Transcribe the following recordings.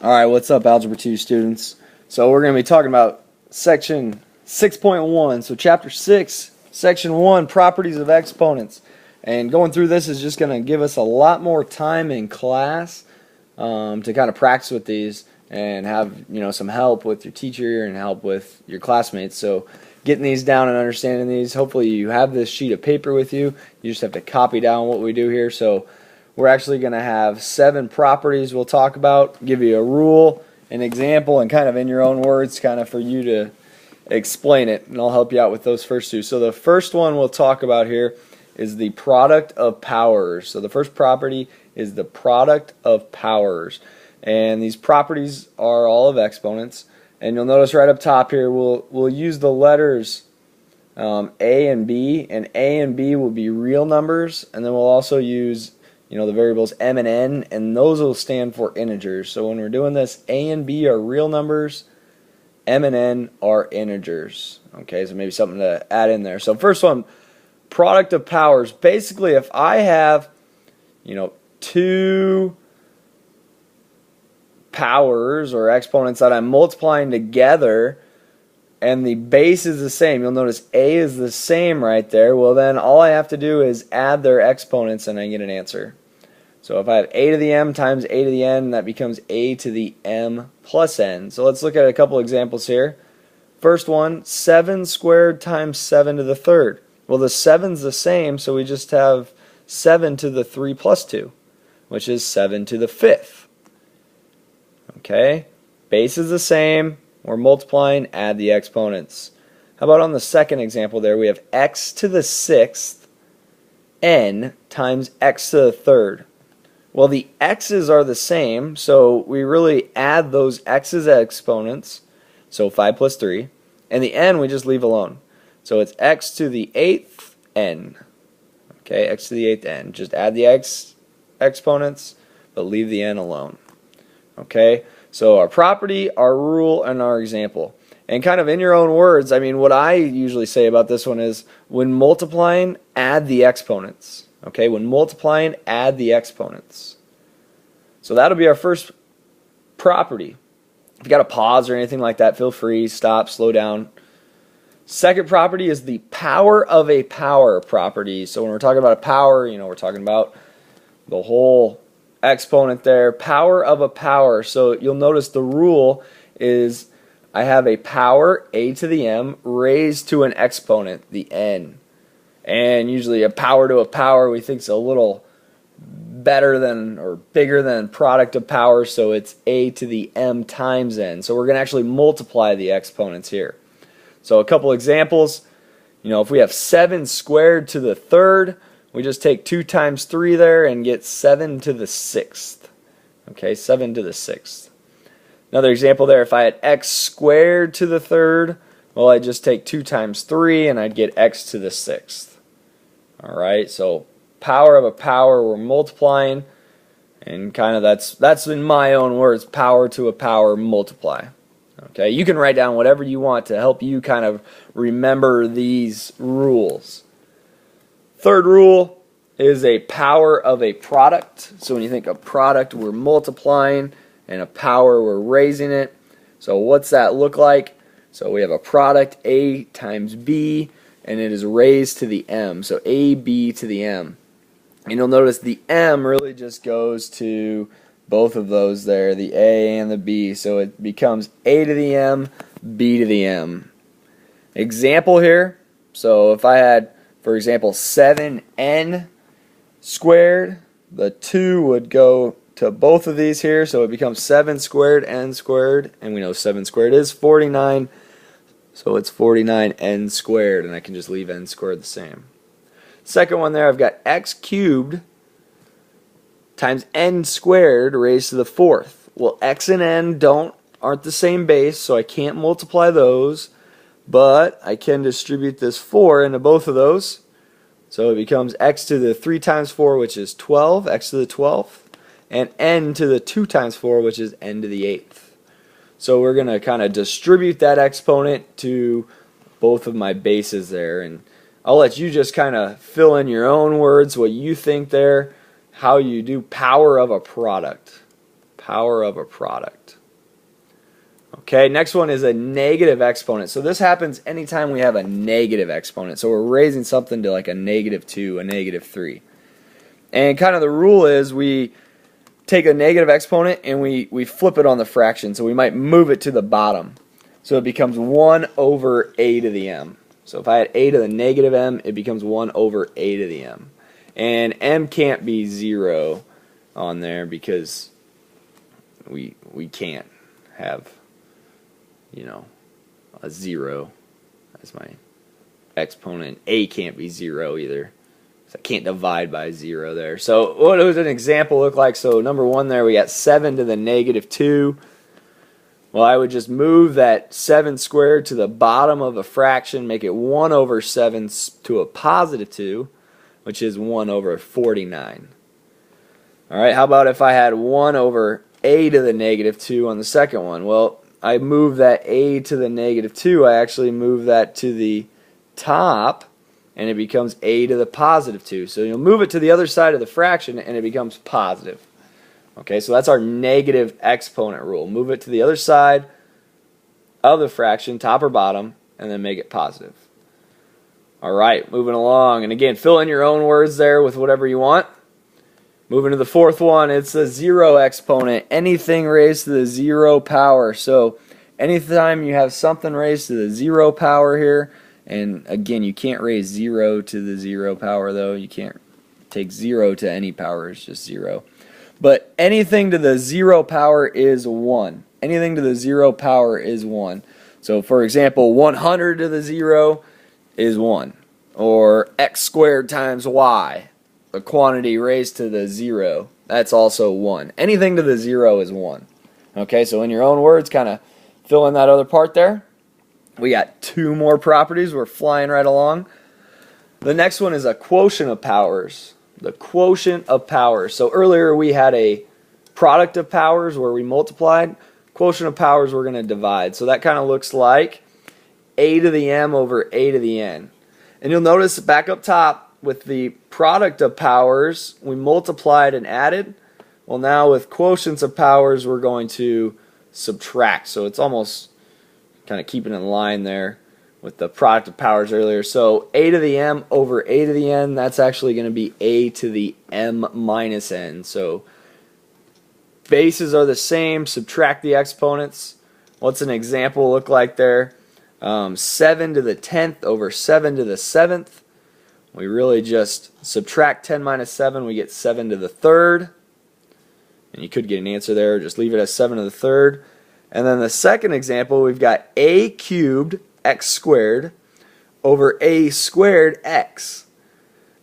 Alright, what's up, Algebra 2 students? So we're going to be talking about section 6.1, so chapter 6, section 1, properties of exponents. And going through this is just going to give us a lot more time in class to kind of practice with these and have some help with your teacher and help with your classmates. So getting these down and understanding these, hopefully you have this sheet of paper with you. You just have to copy down what we do here. So we're actually going to have 7 properties we'll talk about, give you a rule, an example, and kind of in your own words, kind of for you to explain it, and I'll help you out with those first two. So the first one we'll talk about here is the product of powers. So the first property is the product of powers, and these properties are all of exponents. And you'll notice right up top here we'll use the letters A and B, and A and B will be real numbers, and then we'll also use the variables m and n, and those will stand for integers. So when we're doing this, a and b are real numbers, m and n are integers. Okay, so maybe something to add in there. So first one, product of powers. Basically, if I have two powers or exponents that I'm multiplying together and the base is the same, you'll notice a is the same right there. Well, then all I have to do is add their exponents and I get an answer. So if I have a to the m times a to the n, that becomes a to the m plus n. So let's look at a couple examples here. First one, 7 squared times 7 to the third. Well, the 7's the same, so we just have 7 to the 3 plus 2, which is 7 to the 5th. Okay, base is the same, we're multiplying, add the exponents. How about on the second example there, we have x to the 6th n times x to the third. Well, the x's are the same, so we really add those x's as exponents, so 5 plus 3, and the n we just leave alone. So it's x to the 8th n. Okay, x to the 8th n. Just add the exponents, but leave the n alone. Okay, so our property, our rule, and our example. And kind of in your own words, I mean, what I usually say about this one is, when multiplying, add the exponents. Okay, when multiplying, add the exponents. So that'll be our first property. If you got to pause or anything like that, feel free, stop, slow down. Second property is the power of a power property. So when we're talking about a power, we're talking about the whole exponent there. Power of a power. So you'll notice the rule is I have a power, a to the m, raised to an exponent, the n. And usually a power to a power we think is a little better than or bigger than product of powers, so it's a to the m times n. So we're going to actually multiply the exponents here. So a couple examples, if we have 7 squared to the third, we just take 2 times 3 there and get 7 to the 6th. Okay, 7 to the 6th. Another example there, if I had x squared to the third, well, I'd just take 2 times 3 and I'd get x to the 6th. Alright, so power of a power, we're multiplying, and kind of that's in my own words, power to a power, multiply. Okay, you can write down whatever you want to help you kind of remember these rules. Third rule is a power of a product. So when you think of product, we're multiplying, and a power, we're raising it. So what's that look like? So we have a product, a times b, and it is raised to the m. So ab to the m. And you'll notice the m really just goes to both of those there, the a and the b. So it becomes a to the m, b to the m. Example here. So if I had, for example, 7n squared, the 2 would go to both of these here, so it becomes 7 squared n squared, and we know 7 squared is 49, so it's 49n squared, and I can just leave n squared the same. Second one there, I've got x cubed times n squared raised to the 4th. Well, x and n aren't the same base, so I can't multiply those, but I can distribute this 4 into both of those. So it becomes x to the 3 times 4, which is 12, x to the 12th, and n to the 2 times 4, which is n to the 8th. So we're going to kind of distribute that exponent to both of my bases there, and I'll let you just kind of fill in your own words what you think there, how you do power of a product. Power of a product. Okay, next one is a negative exponent. So this happens anytime we have a negative exponent. So we're raising something to like a -2, a -3. And kind of the rule is we take a negative exponent and we flip it on the fraction. So we might move it to the bottom. So it becomes 1 over a to the m. So if I had a to the negative m, it becomes 1 over a to the m. And m can't be 0 on there because we can't have, you know, a 0 as my exponent. A can't be 0 either. So I can't divide by 0 there. So what does an example look like? So number 1 there, we got 7 to the -2. Well, I would just move that 7 squared to the bottom of a fraction, make it 1 over 7 to a +2, which is 1 over 49. Alright, how about if I had 1 over a to the -2 on the second one? Well, I move that a to the -2, I actually move that to the top, and it becomes a to the +2. So you'll move it to the other side of the fraction, and it becomes positive. Okay, so that's our negative exponent rule. Move it to the other side of the fraction, top or bottom, and then make it positive. Alright, moving along. And again, fill in your own words there with whatever you want. Moving to the fourth one, it's a 0 exponent. Anything raised to the 0 power. So anytime you have something raised to the 0 power here, and again, you can't raise 0 to the 0 power though. You can't take 0 to any power, it's just 0. But anything to the 0 power is 1. Anything to the 0 power is 1. So for example, 100 to the 0 is 1. Or x squared times y, a quantity raised to the 0, that's also 1. Anything to the 0 is 1. Okay, so in your own words, kind of fill in that other part there. We got 2 more properties. We're flying right along. The next one is a quotient of powers. The quotient of powers. So earlier we had a product of powers where we multiplied. Quotient of powers we're going to divide. So that kind of looks like a to the m over a to the n. And you'll notice back up top with the product of powers we multiplied and added. Well, now with quotients of powers we're going to subtract. So it's almost kind of keeping in line there with the product of powers earlier. So a to the m over a to the n, that's actually going to be a to the m minus n. So bases are the same, subtract the exponents. What's an example look like there? 7 to the 10th over 7 to the 7th. We really just subtract 10 minus 7, we get 7 to the 3rd. And you could get an answer there, just leave it as 7 to the 3rd. And then the second example, we've got a cubed x squared over a squared x.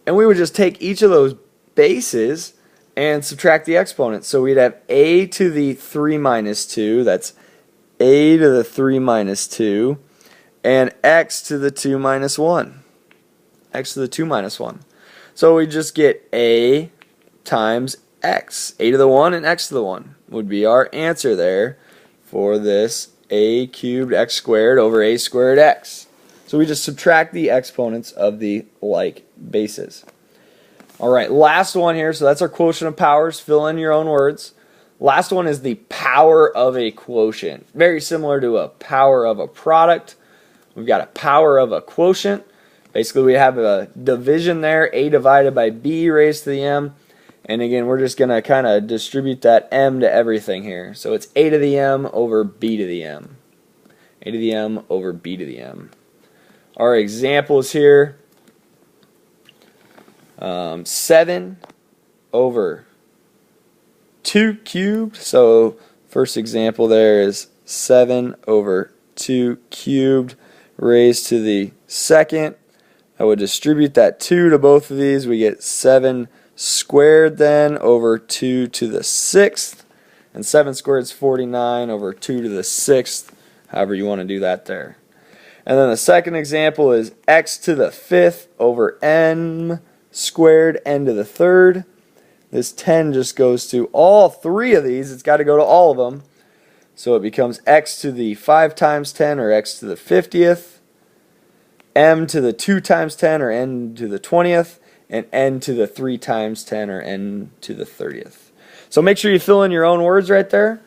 And we would just take each of those bases and subtract the exponents. So we'd have a to the 3 minus 2, that's a to the 3 minus 2, and x to the 2 minus 1. X to the 2 minus 1. So we just get a times x. A to the 1 and x to the 1 would be our answer there for this a cubed x squared over a squared x. So we just subtract the exponents of the like bases. Alright, last one here. So that's our quotient of powers. Fill in your own words. Last one is the power of a quotient. Very similar to a power of a product. We've got a power of a quotient. Basically we have a division there, a divided by b raised to the m. And again, we're just going to kind of distribute that m to everything here. So it's a to the m over b to the m. A to the m over b to the m. Our examples here. 7 over 2 cubed. So first example there is 7 over 2 cubed raised to the second. I would distribute that 2 to both of these. We get 7 squared then over 2 to the 6th. And 7 squared is 49 over 2 to the 6th. However you want to do that there. And then the second example is x to the 5th over m squared n to the 3rd. This 10 just goes to all 3 of these. It's got to go to all of them. So it becomes x to the 5 times 10 or x to the 50th. M to the 2 times 10 or n to the 20th. And n to the 3 times 10 or n to the 30th. So make sure you fill in your own words right there.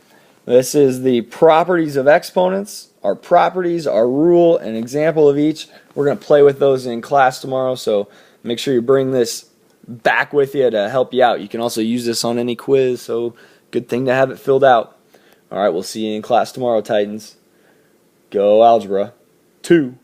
This is the properties of exponents, our properties, our rule, an example of each. We're going to play with those in class tomorrow, so make sure you bring this back with you to help you out. You can also use this on any quiz, so good thing to have it filled out. All right, we'll see you in class tomorrow, Titans. Go Algebra 2.